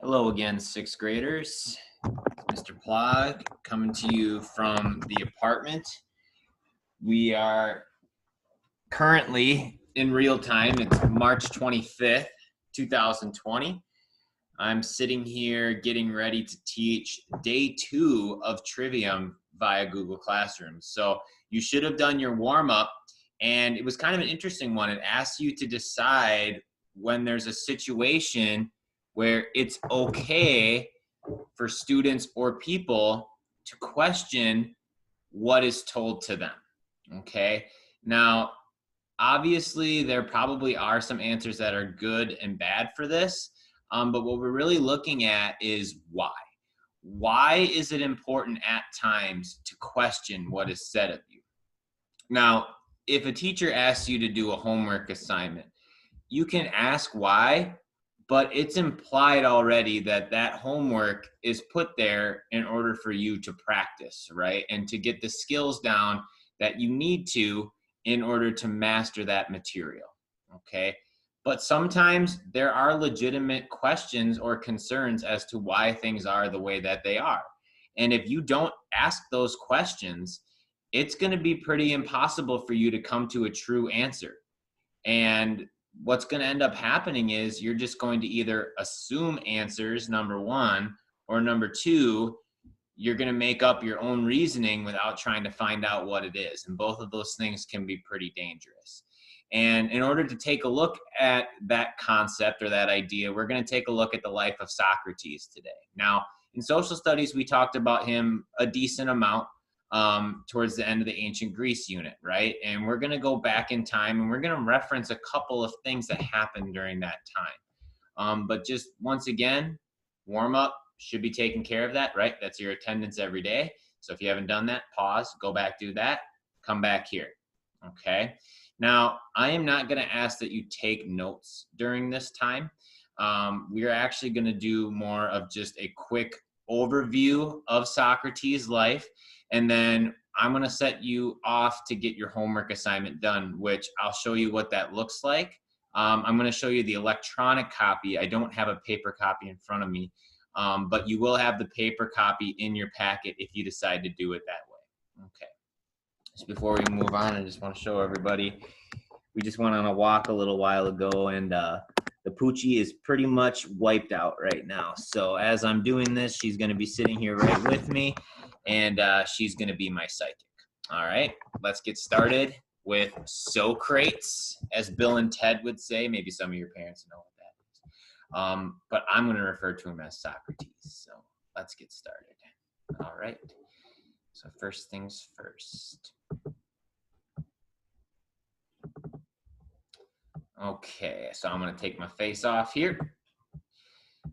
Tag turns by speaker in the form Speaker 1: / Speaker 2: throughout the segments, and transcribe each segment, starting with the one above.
Speaker 1: Hello again, sixth graders. It's Mr. Plog coming to you from the apartment. We are currently in real time. It's March 25th, 2020. I'm sitting here getting ready to teach day 2 of Trivium via Google Classroom. So you should have done your warm-up, and it was kind of an interesting one. It asks you to decide when there's a situation where it's okay for students or people to question what is told to them. Okay. Now, obviously, there probably are some answers that are good and bad for this. But what we're really looking at is why. Why is it important at times to question what is said of you? Now, if a teacher asks you to do a homework assignment, you can ask why, but it's implied already that that homework is put there in order for you to practice, right? And to get the skills down that you need to in order to master that material, okay? But sometimes there are legitimate questions or concerns as to why things are the way that they are. And if you don't ask those questions, it's going to be pretty impossible for you to come to a true answer. And what's going to end up happening is you're just going to either assume answers, number one, or number two, you're going to make up your own reasoning without trying to find out what it is. And both of those things can be pretty dangerous. And in order to take a look at that concept or that idea, we're going to take a look at the life of Socrates today. Now, in social studies, we talked about him a decent amount towards the end of the ancient Greece unit, right? And we're going to go back in time and we're going to reference a couple of things that happened during that time. But just once again, warm up should be taking care of that, right? That's your attendance every day. So if you haven't done that, pause, go back, do that, come back here, okay? Now, I am not going to ask that you take notes during this time. We are actually going to do more of just a quick overview of Socrates' life. And then I'm going to set you off to get your homework assignment done, which I'll show you what that looks like. I'm going to show you the electronic copy. I don't have a paper copy in front of me, but you will have the paper copy in your packet if you decide to do it that way. Okay. Just before we move on, I just want to show everybody, we just went on a walk a little while ago, and the Poochie is pretty much wiped out right now. So as I'm doing this, she's going to be sitting here right with me, and she's going to be my psychic. All right, let's get started with Socrates, as Bill and Ted would say. Maybe some of your parents know what that is. But I'm going to refer to him as Socrates. So let's get started. All right. So first things first. Okay, so I'm going to take my face off here.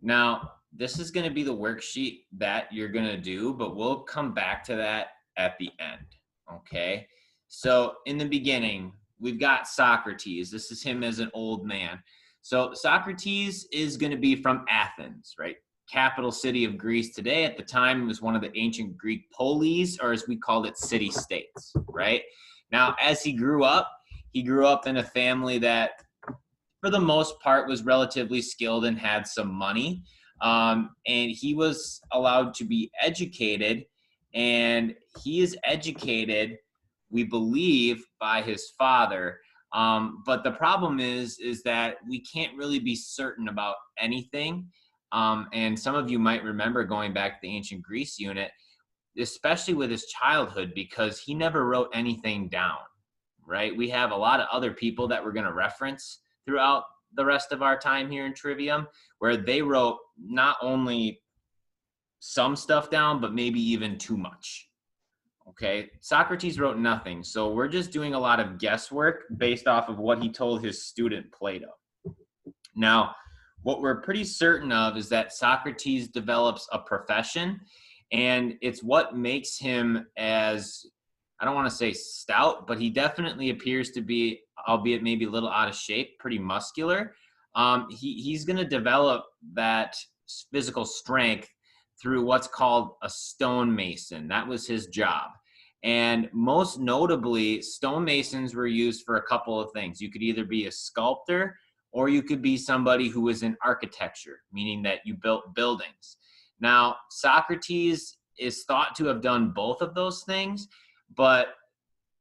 Speaker 1: Now, this is going to be the worksheet that you're going to do, but we'll come back to that at the end, okay? So in the beginning, we've got Socrates. This is him as an old man. So Socrates is going to be from Athens, right? Capital city of Greece today. At the time, it was one of the ancient Greek polis, or as we called it, city-states, right? Now, as he grew up in a family that, for the most part, was relatively skilled and had some money. And he was allowed to be educated, and he is educated, we believe, by his father. But the problem is that we can't really be certain about anything. And some of you might remember going back to the ancient Greece unit, especially with his childhood, because he never wrote anything down, right? We have a lot of other people that we're going to reference throughout the rest of our time here in Trivium, where they wrote not only some stuff down, but maybe even too much. Okay, Socrates wrote nothing, so we're just doing a lot of guesswork based off of what he told his student Plato. Now, what we're pretty certain of is that Socrates develops a profession, and it's what makes him, as I don't want to say stout, but he definitely appears to be, albeit maybe a little out of shape, pretty muscular. He's going to develop that physical strength through what's called a stonemason. That was his job. And most notably, stonemasons were used for a couple of things. You could either be a sculptor or you could be somebody who was in architecture, meaning that you built buildings. Now, Socrates is thought to have done both of those things, but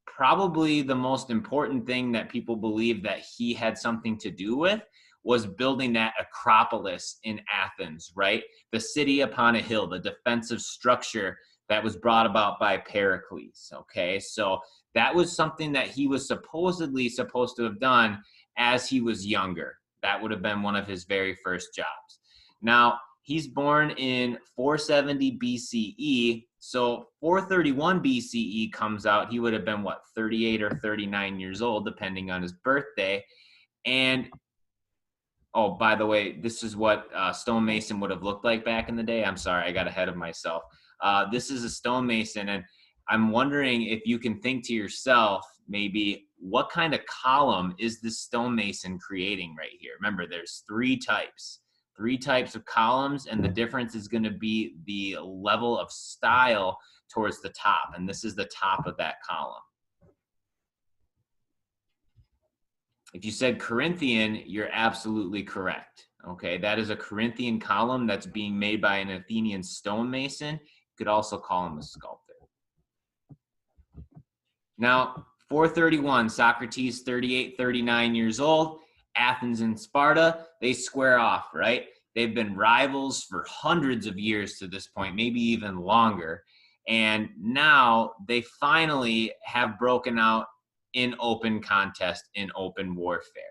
Speaker 1: probably the most important thing that people believe that he had something to do with was building that Acropolis in Athens, right? The city upon a hill, the defensive structure that was brought about by Pericles, okay? So that was something that he was supposedly supposed to have done as he was younger. That would have been one of his very first jobs. Now, he's born in 470 BCE. So 431 BCE comes out. He would have been, what, 38 or 39 years old, depending on his birthday. And, oh, by the way, this is what stonemason would have looked like back in the day. I'm sorry, I got ahead of myself. This is a stonemason, and I'm wondering if you can think to yourself, maybe, what kind of column is this stonemason creating right here? Remember, there's three types of columns, and the difference is going to be the level of style towards the top, and this is the top of that column. If you said Corinthian, you're absolutely correct. Okay, that is a Corinthian column that's being made by an Athenian stonemason. You could also call him a sculptor. Now, 431, Socrates, 38, 39 years old. Athens and Sparta, they square off, right? They've been rivals for hundreds of years to this point, maybe even longer. And now they finally have broken out in open contest, in open warfare.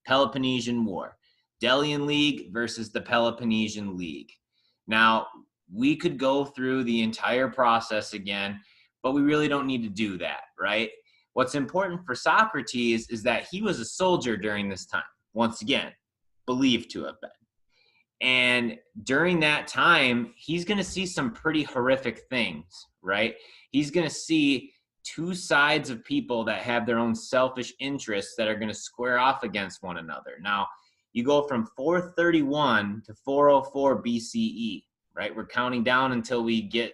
Speaker 1: Peloponnesian War, Delian League versus the Peloponnesian League. Now, we could go through the entire process again, but we really don't need to do that, right? What's important for Socrates is that he was a soldier during this time, once again, believed to have been. And during that time, he's going to see some pretty horrific things, right? He's going to see two sides of people that have their own selfish interests that are going to square off against one another. Now, you go from 431 to 404 BCE, right? We're counting down until we get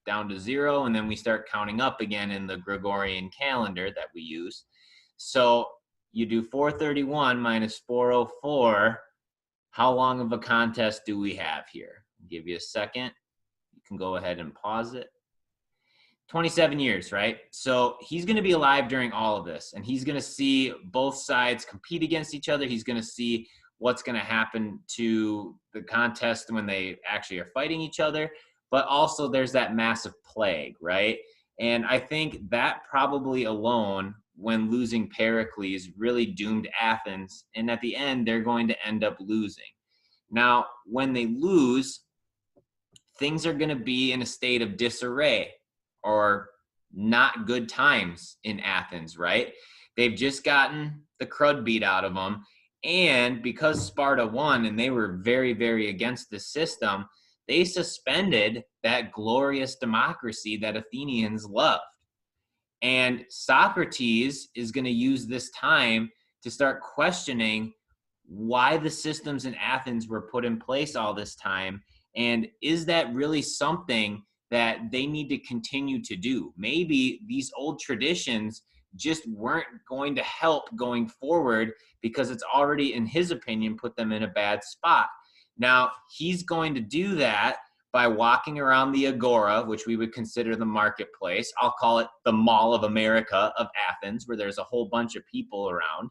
Speaker 1: down to 0, and then we start counting up again in the Gregorian calendar that we use. So you do 431 minus 404. How long of a contest do we have here? I'll give you a second. You can go ahead and pause it. 27 years, right? So he's going to be alive during all of this, and he's going to see both sides compete against each other. He's going to see what's going to happen to the contest when they actually are fighting each other. But also there's that massive plague, right? And I think that probably alone, when losing Pericles, really doomed Athens. And at the end, they're going to end up losing. Now, when they lose, things are going to be in a state of disarray or not good times in Athens, right? They've just gotten the crud beat out of them. And because Sparta won and they were very, very against the system, they suspended that glorious democracy that Athenians loved. And Socrates is going to use this time to start questioning why the systems in Athens were put in place all this time. And is that really something that they need to continue to do? Maybe these old traditions just weren't going to help going forward because it's already, in his opinion, put them in a bad spot. Now, he's going to do that by walking around the agora, which we would consider the marketplace. I'll call it the Mall of America of Athens, where there's a whole bunch of people around.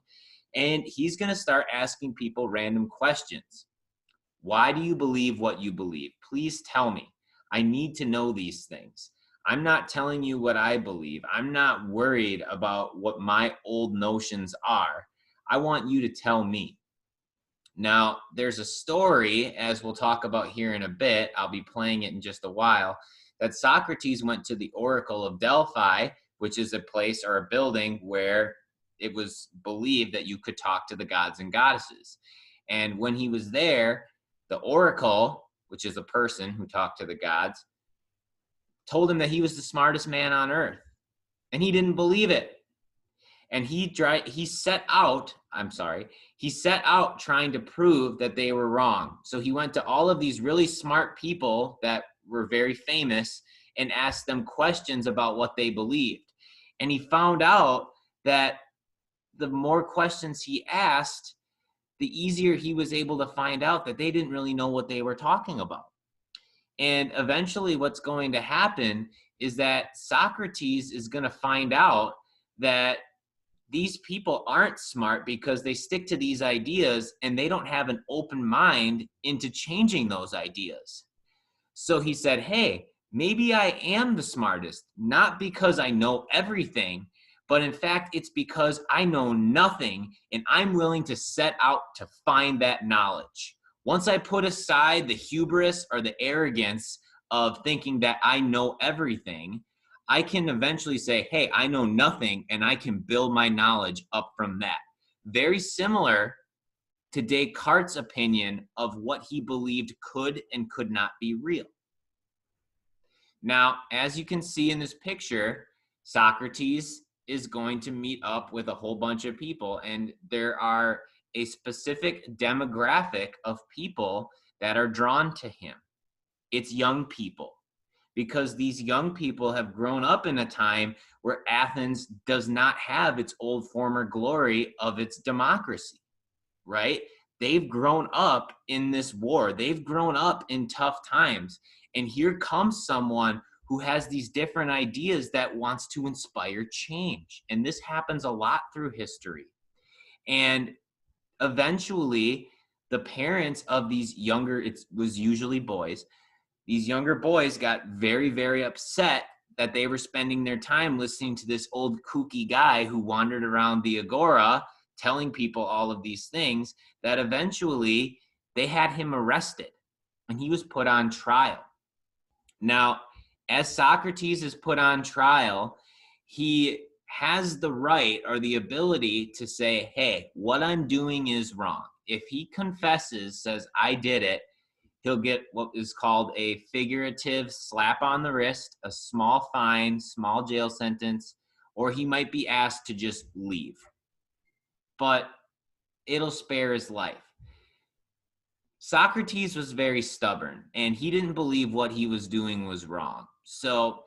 Speaker 1: And he's going to start asking people random questions. Why do you believe what you believe? Please tell me. I need to know these things. I'm not telling you what I believe. I'm not worried about what my old notions are. I want you to tell me. Now, there's a story, as we'll talk about here in a bit, I'll be playing it in just a while, that Socrates went to the Oracle of Delphi, which is a place or a building where it was believed that you could talk to the gods and goddesses. And when he was there, the Oracle, which is a person who talked to the gods, told him that he was the smartest man on earth. And he didn't believe it. And he set out trying to prove that they were wrong. So he went to all of these really smart people that were very famous and asked them questions about what they believed. And he found out that the more questions he asked, the easier he was able to find out that they didn't really know what they were talking about. And eventually what's going to happen is that Socrates is going to find out that these people aren't smart because they stick to these ideas and they don't have an open mind into changing those ideas. So he said, hey, maybe I am the smartest, not because I know everything, but in fact, it's because I know nothing and I'm willing to set out to find that knowledge. Once I put aside the hubris or the arrogance of thinking that I know everything, I can eventually say, hey, I know nothing, and I can build my knowledge up from that. Very similar to Descartes' opinion of what he believed could and could not be real. Now, as you can see in this picture, Socrates is going to meet up with a whole bunch of people, and there are a specific demographic of people that are drawn to him. It's young people, because these young people have grown up in a time where Athens does not have its old former glory of its democracy, right? They've grown up in this war. They've grown up in tough times. And here comes someone who has these different ideas that wants to inspire change. And this happens a lot through history. And eventually, the parents of these younger, it was usually boys, these younger boys got very, very upset that they were spending their time listening to this old kooky guy who wandered around the agora telling people all of these things, that eventually they had him arrested and he was put on trial. Now, as Socrates is put on trial, he has the right or the ability to say, hey, what I'm doing is wrong. If he confesses, says, I did it, he'll get what is called a figurative slap on the wrist, a small fine, small jail sentence, or he might be asked to just leave. But it'll spare his life. Socrates was very stubborn, and he didn't believe what he was doing was wrong. So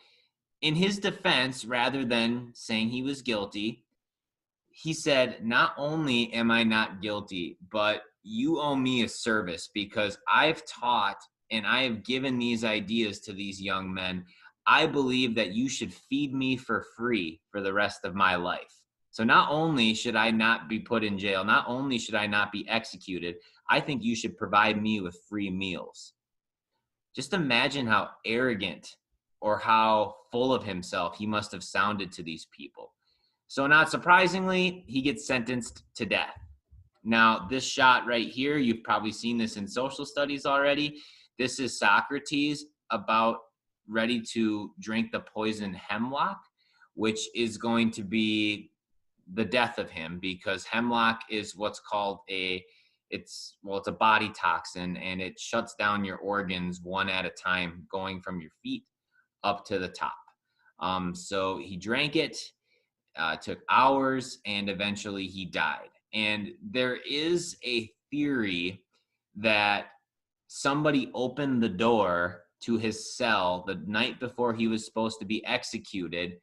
Speaker 1: in his defense, rather than saying he was guilty, he said, not only am I not guilty, but you owe me a service, because I've taught and I have given these ideas to these young men. I believe that you should feed me for free for the rest of my life. So not only should I not be put in jail, not only should I not be executed, I think you should provide me with free meals. Just imagine how arrogant or how full of himself he must have sounded to these people. So not surprisingly, he gets sentenced to death. Now, this shot right here, you've probably seen this in social studies already. This is Socrates about ready to drink the poison hemlock, which is going to be the death of him, because hemlock is what's called it's a body toxin, and it shuts down your organs one at a time, going from your feet up to the top. So he drank it, took hours, and eventually he died. And there is a theory that somebody opened the door to his cell the night before he was supposed to be executed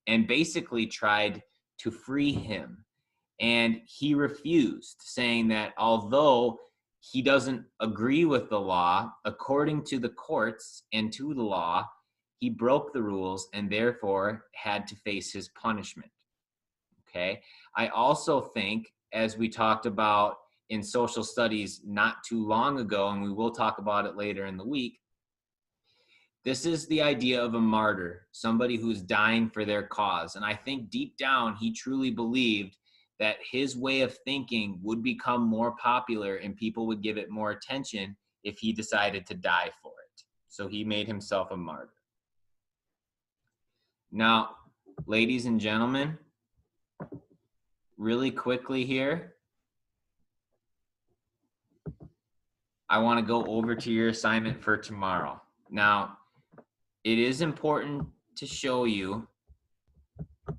Speaker 1: and basically tried to free him. And he refused, saying that although he doesn't agree with the law, according to the courts and to the law, he broke the rules and therefore had to face his punishment. Okay. I also think, as we talked about in social studies not too long ago, and we will talk about it later in the week, this is the idea of a martyr, somebody who's dying for their cause. And I think deep down, he truly believed that his way of thinking would become more popular and people would give it more attention if he decided to die for it. So he made himself a martyr. Now, ladies and gentlemen, really quickly here, I want to go over to your assignment for tomorrow. Now, it is important to show you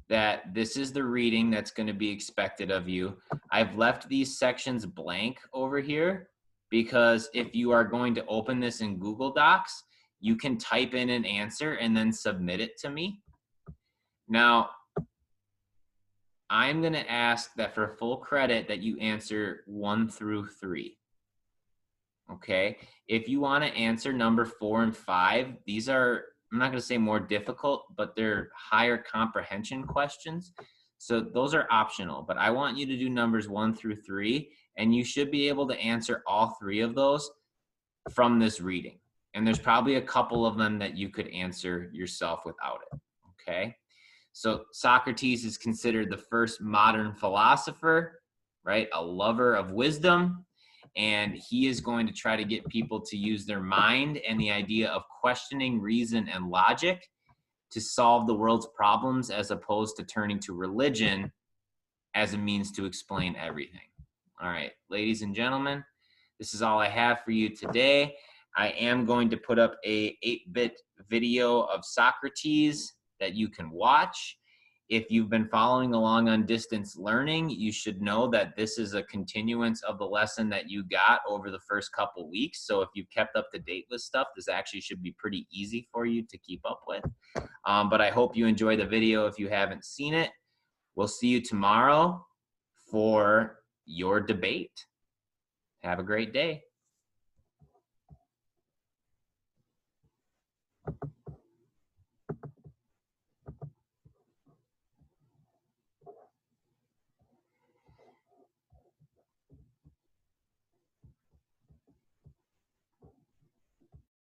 Speaker 1: that this is the reading that's going to be expected of you. I've left these sections blank over here because if you are going to open this in Google Docs, you can type in an answer and then submit it to me. Now, I'm going to ask that for full credit that you answer 1 through 3. Okay. If you want to answer number 4 and 5, these are, I'm not going to say more difficult, but they're higher comprehension questions. So those are optional, but I want you to do numbers 1 through 3, and you should be able to answer all 3 of those from this reading. And there's probably a couple of them that you could answer yourself without it. Okay. So Socrates is considered the first modern philosopher, right? A lover of wisdom. And he is going to try to get people to use their mind and the idea of questioning reason and logic to solve the world's problems, as opposed to turning to religion as a means to explain everything. All right, ladies and gentlemen, this is all I have for you today. I am going to put up a 8-bit video of Socrates that you can watch. If you've been following along on distance learning, you should know that this is a continuance of the lesson that you got over the first couple weeks. So if you've kept up to date with stuff, this actually should be pretty easy for you to keep up with. But I hope you enjoy the video if you haven't seen it. We'll see you tomorrow for your debate. Have a great day.